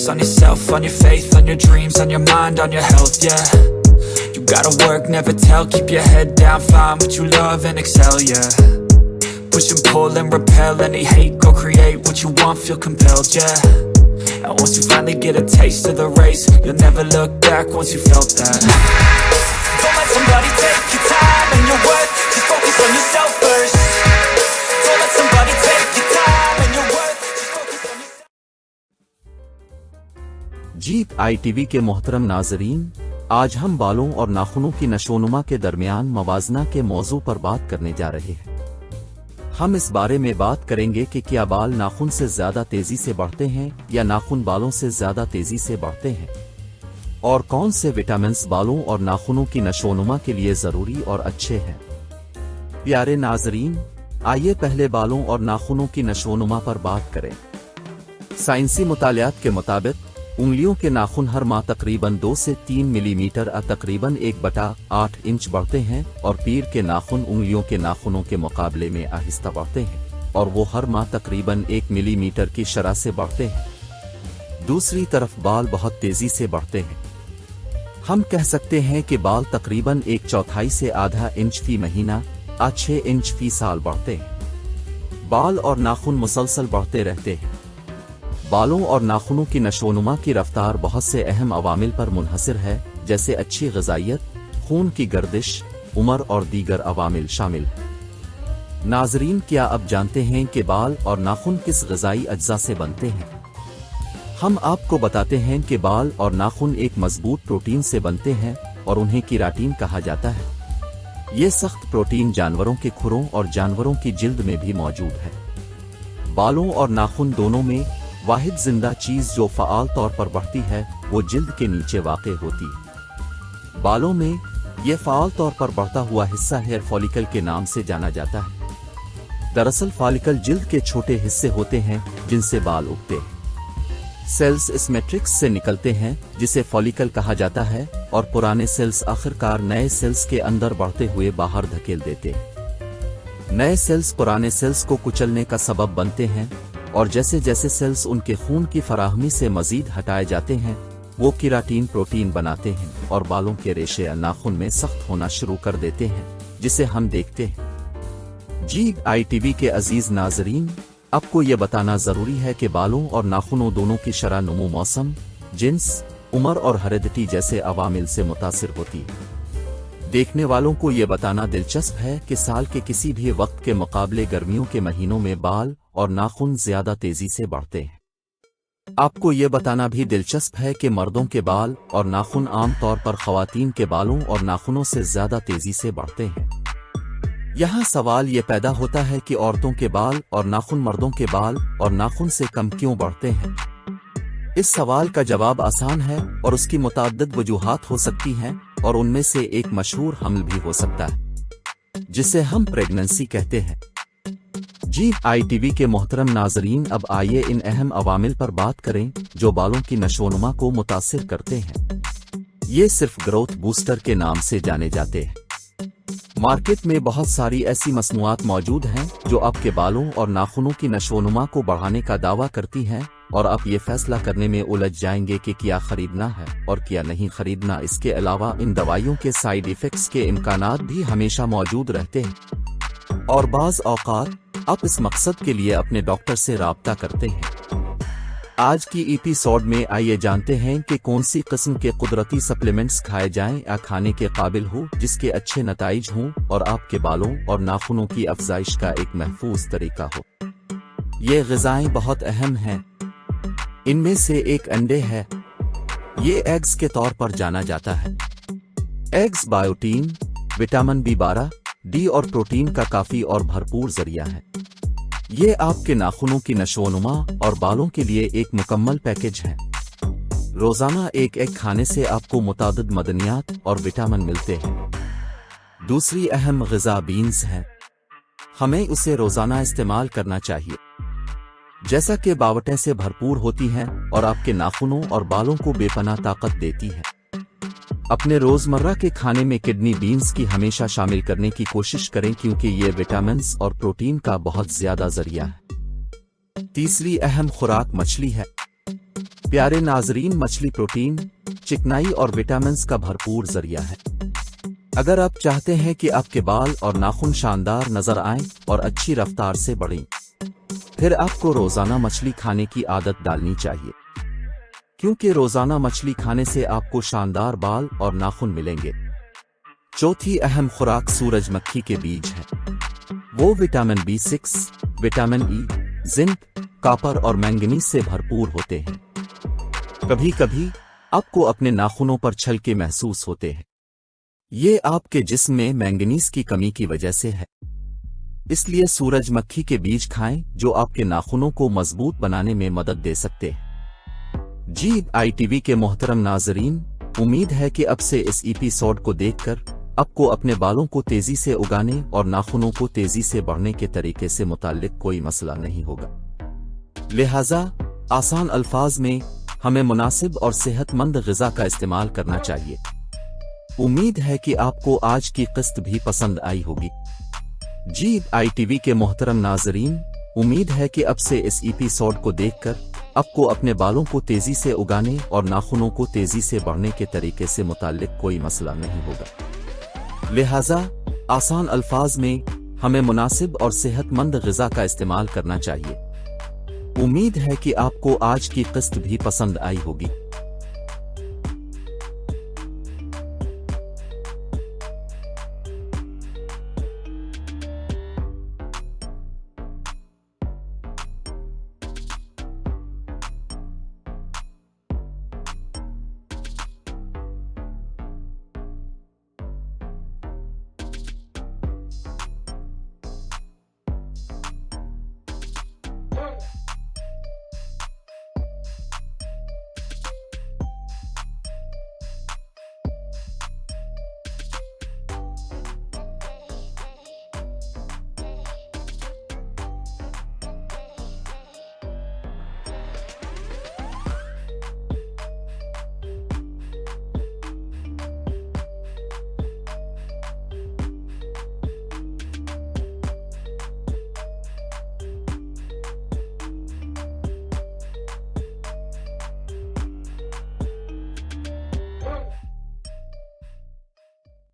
on yourself, on your faith, on your dreams, on your mind, on your health, yeah. You gotta work, never tell, keep your head down, find what you love and excel, yeah. Push and pull and repel any hate, go create what you want, feel compelled, yeah. And once you finally get a taste of the race, you'll never look back once you felt that. Don't let somebody take your time and your worth, just focus on yourself first. Don't let somebody take your time and your worth, just focus on yourself. Jeep ITV के मोहतरम नाजरीन, आज हम बालों और नाखूनों की नशोनुमा के दरमियान मवाजना के मौजू पर बात करने जा रहे हैं। हम इस बारे में बात करेंगे कि क्या बाल नाखून से ज्यादा तेजी से बढ़ते हैं या नाखून बालों से ज्यादा तेजी से बढ़ते हैं, और कौन से विटामिन्स बालों और नाखूनों की नशोनुमा के लिए जरूरी और अच्छे हैं। प्यारे नाजरीन, आइए पहले बालों और नाखूनों की नशोनुमा पर बात करें। साइंसी मुतालियात के मुताबिक उंगलियों के नाखून हर माह तकरीबन 2 से 3 मिलीमीटर तकरीबन 1/8 इंच बढ़ते हैं, और पीर के नाखून उंगलियों के नाखूनों के मुकाबले में आहिस्ता बढ़ते हैं और वो हर माह तकरीबन 1 मिलीमीटर की शरह से बढ़ते हैं। दूसरी तरफ बाल बहुत तेजी से बढ़ते हैं। हम कह सकते हैं कि बाल तकरीबन 1/4 से आधा इंच फी महीना 6 इंच फी साल बढ़ते हैं। बाल और नाखून मुसलसल बढ़ते रहते हैं। बालों और नाखूनों की नशोनुमा की रफ्तार बहुत से अहम अवामिल पर मुनहसर है, जैसे अच्छी ग़िज़ाइयत, खून की गर्दिश, उम्र और दीगर अवामिल शामिल हैं। नाजरीन, क्या अब जानते हैं कि बाल और नाखून किस ग़िज़ाई अज्जा से बनते हैं? हम आपको बताते हैं कि बाल और नाखून एक मजबूत प्रोटीन से बनते हैं और उन्हें कीराटिन कहा जाता है। ये सख्त प्रोटीन जानवरों के खुरों और जानवरों की जिल्द में भी मौजूद है। बालों और नाखून दोनों में वाहिद जिंदा चीज जो फ़आल तौर पर बढ़ती है वो जिल्द के नीचे वाक़े होती है। बालों में ये फ़आल तौर पर बढ़ता हुआ हिस्सा हेयर फॉलिकल के नाम से जाना जाता है। दरअसल फॉलिकल जिल्द के छोटे हिस्से होते हैं जिनसे बाल उगते हैं। सेल्स इस मैट्रिक्स से निकलते हैं जिसे फॉलिकल कहा जाता है, और पुराने सेल्स आखिरकार नए सेल्स के अंदर बढ़ते हुए बाहर धकेल देते हैं। नए सेल्स पुराने सेल्स को कुचलने का सबब बनते हैं, और जैसे जैसे सेल्स उनके खून की फराहमी से मजीद हटाए जाते हैं वो कीराटिन प्रोटीन बनाते हैं और बालों के रेशे या नाखून में सख्त होना शुरू कर देते हैं, जिसे हम देखते हैं। जीप ITV के अजीज नाजरीन, आपको ये बताना जरूरी है कि बालों और नाखूनों दोनों की शरह नमू मौसम, जिन्स, उम्र और हेरेडिटी जैसे अवामिल से मुतासिर होती है। देखने वालों को ये बताना दिलचस्प है कि साल के किसी भी वक्त के मुकाबले गर्मियों के महीनों में बाल और नाखून ज्यादा तेजी से बढ़ते हैं। आपको ये बताना भी दिलचस्प है कि मर्दों के बाल और नाखून आम तौर पर ख़वातीन के बालों और नाखूनों से ज्यादा तेजी से बढ़ते हैं। यहाँ सवाल ये पैदा होता है कि औरतों के बाल और नाखून मर्दों के बाल और नाखून से कम क्यों बढ़ते हैं। इस सवाल का जवाब आसान है और उसकी मुतअद्दिद वजूहात हो सकती हैं, और उनमें से एक मशहूर हमल भी हो सकता है जिसे हम प्रेगनेंसी कहते हैं। जीप ITV के मोहतरम नाजरीन, अब आइए इन अहम अवामिल पर बात करें जो बालों की नशोनुमा को मुतासिर करते हैं। ये सिर्फ ग्रोथ बूस्टर के नाम से जाने जाते हैं। मार्केट में बहुत सारी ऐसी मसनूआत मौजूद हैं जो आपके बालों और नाखूनों की नशोनुमा को बढ़ाने का दावा करती हैं, और आप ये फैसला करने में उलझ जाएंगे कि क्या खरीदना है और क्या नहीं खरीदना। इसके अलावा इन दवाइयों के साइड इफेक्ट्स के इम्कानात भी हमेशा मौजूद रहते हैं, और बाज़ औक़ात आप इस मकसद के लिए अपने डॉक्टर से राब्ता करते हैं। आज की एपिसोड में आइए जानते हैं कि कौन सी किस्म के कुदरती सप्लीमेंट्स खाए जाएं या खाने के काबिल हो जिसके अच्छे नताइज हों और आपके बालों और नाखूनों की अफजाइश का एक महफूज तरीका हो। ये ग़िज़ाएं बहुत अहम हैं। इनमें से एक अंडे है। ये एग्स के तौर पर जाना जाता है। Eggs biotin, vitamin B12, D और प्रोटीन का काफी और भरपूर जरिया है। ये आपके नाखूनों की नशोनुमा और बालों के लिए एक मुकम्मल पैकेज है। रोजाना एक एग खाने से आपको मुतादिद मदनियात और विटामिन मिलते हैं। दूसरी अहम ग़िज़ा बीन्स है। हमें उसे रोजाना इस्तेमाल करना चाहिए। जैसा कि बावटें से भरपूर होती हैं और आपके नाखूनों और बालों को बेपनाह ताकत देती है। अपने रोजमर्रा के खाने में किडनी बीन्स की हमेशा शामिल करने की कोशिश करें क्योंकि ये विटामिन्स और प्रोटीन का बहुत ज्यादा जरिया है। तीसरी अहम खुराक मछली है। प्यारे नाजरीन, मछली प्रोटीन, चिकनाई और विटामिन्स का भरपूर जरिया है। अगर आप चाहते हैं कि आपके बाल और नाखून शानदार नजर आएं और अच्छी रफ्तार से बढ़ें, फिर आपको रोजाना मछली खाने की आदत डालनी चाहिए, क्योंकि रोजाना मछली खाने से आपको शानदार बाल और नाखून मिलेंगे। चौथी अहम खुराक सूरजमुखी के बीज है। वो vitamin B6, vitamin E, zinc, copper और मैंगनीज से भरपूर होते हैं। कभी कभी आपको अपने नाखूनों पर छलके महसूस होते हैं। ये आपके जिस्म में मैंगनीज की कमी की वजह से है। इसलिए सूरजमुखी के बीज खाएं, जो आपके नाखूनों को मजबूत बनाने में मदद दे सकते हैं। जी ITV के मोहतरम नाजरीन, उम्मीद है कि अब से इस एपिसोड को देखकर आपको अपने बालों को तेजी से उगाने और नाखूनों को तेजी से बढ़ने के तरीके से मुताल्लिक कोई मसला नहीं होगा। लिहाजा आसान अल्फाज में हमें मुनासिब और सेहतमंद ग़िज़ा का इस्तेमाल करना चाहिए। उम्मीद है कि आपको आज की किस्त भी पसंद आई होगी। जी ITV के मोहतरम नाजरीन, उम्मीद है कि अब से इस एपिसोड को देखकर आपको अपने बालों को तेजी से उगाने और नाखूनों को तेजी से बढ़ने के तरीके से मुताल्लिक कोई मसला नहीं होगा। लिहाजा आसान अल्फाज में हमें मुनासिब और सेहतमंद ग़िज़ा का इस्तेमाल करना चाहिए। उम्मीद है कि आपको आज की किस्त भी पसंद आई होगी।